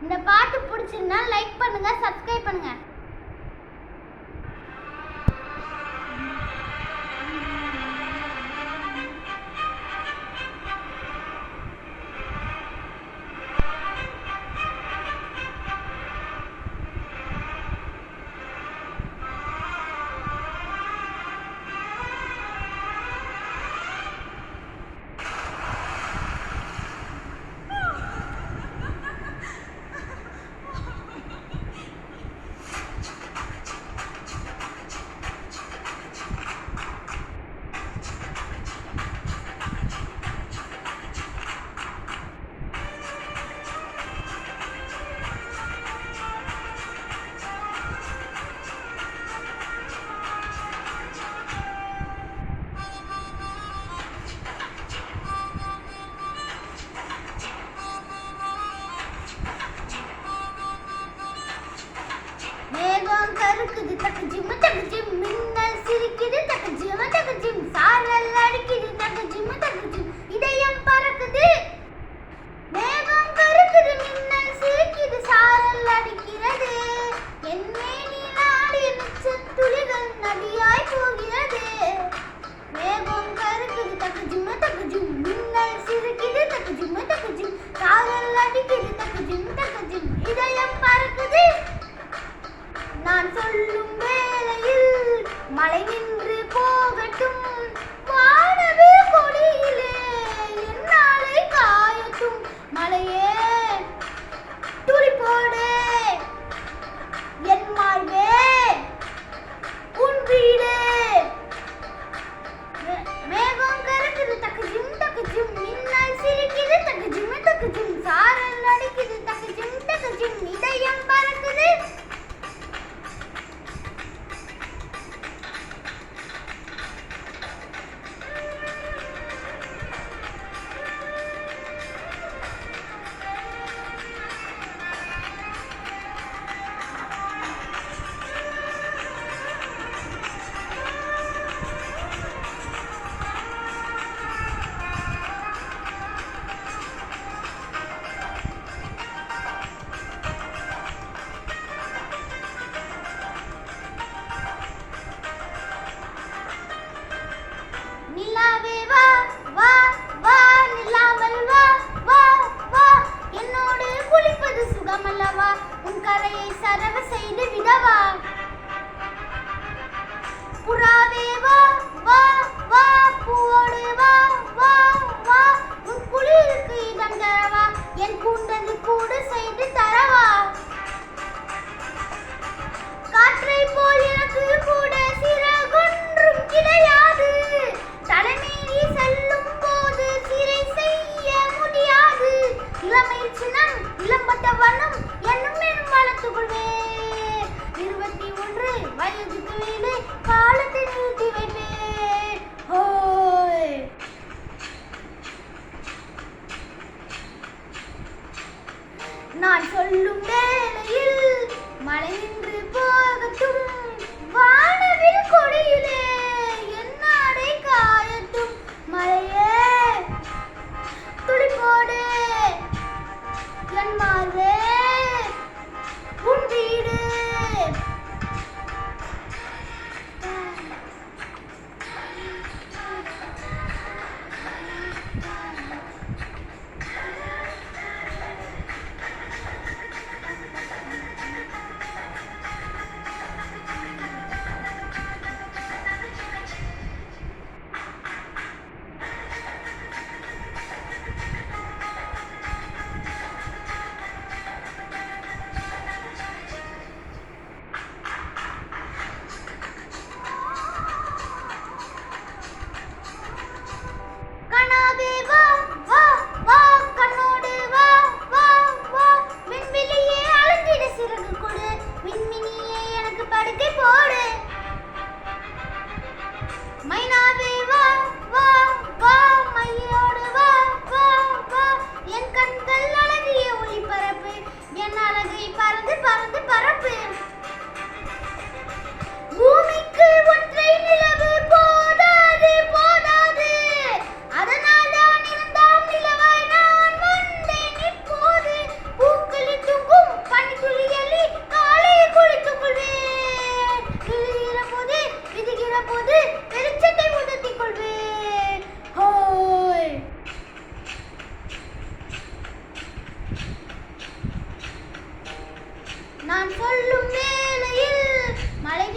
இந்த பாட்டு பிடிச்சிருந்தா லைக் பண்ணுங்க, சப்ஸ்கிரைப் பண்ணுங்க. மேகம் கருக்குது தக்கு ஜிம் மின்னல் சிரிக்குது தக்கு ஜிம் சாரல் அடிக்குது தக்கு ஜிம் இதயம் பறக்குது. மேகம் கருக்குது மின்னல் சிரிக்குது சாரல் அடிக்கிறது. என் மேனி நாடிய நட்சத்துளிகள் நதியாய் போகிறது. மேகம் கருக்குது தக்கு ஜிம் மின்னல் சிரிக்குது தக்கு ஜிம் சாரல் அடிக்குது தக்கு ஜிம் இதயம் பறக்குது. நான் சொல்லும் வேளையில் மழை நின்று போகட்டும், வானவில் கொடியிலே என்னாலே காயட்டும். மழையே துளி போடு என் மார்பே உன் வீடு. மேகம் கருக்குது தக்கு ஜிம் மின்னல் சிரிக்குது தக்கு ஜிம் சாரல் அடிக்குது தக்கு ஜிம் இதயம் பறக்குது. நிலாவே வா வா வா நிலாமல் வா வா வா என்னோடு குளிப்பது சுகமல்லவா, உன் கரையை சரவ செய்து விடவா. புறாவே வா வா வா பூவோடு வா வா வா உன் குளிருக்கு இடம் தரவா, என் கூண்டது கூடு செய்து தரவா. காற்றை போல் எனக்கு கூட சிறகொன்றும் கிடையாது, தலைமீறி செல்லும் போது சிறை செய்ய முடியாது. இளமை சின்னம் இளம்பட்ட வண்ணம் என்னும் மேலும் வளர்த்துக் கொள்வேன். 21 வயதுக்கு வீடு காலத்தை நிறுத்தி வைப்பேன். ஹோய் நான் சொல்லும் வேளையில் மழை நின்று போகட்டும், வானவில் கொடியிலே என்னாடை காயட்டும். மழையே துளி போடு என் மார்பே உன் வீடு. நான் சொல்லும் வேளையில் மழை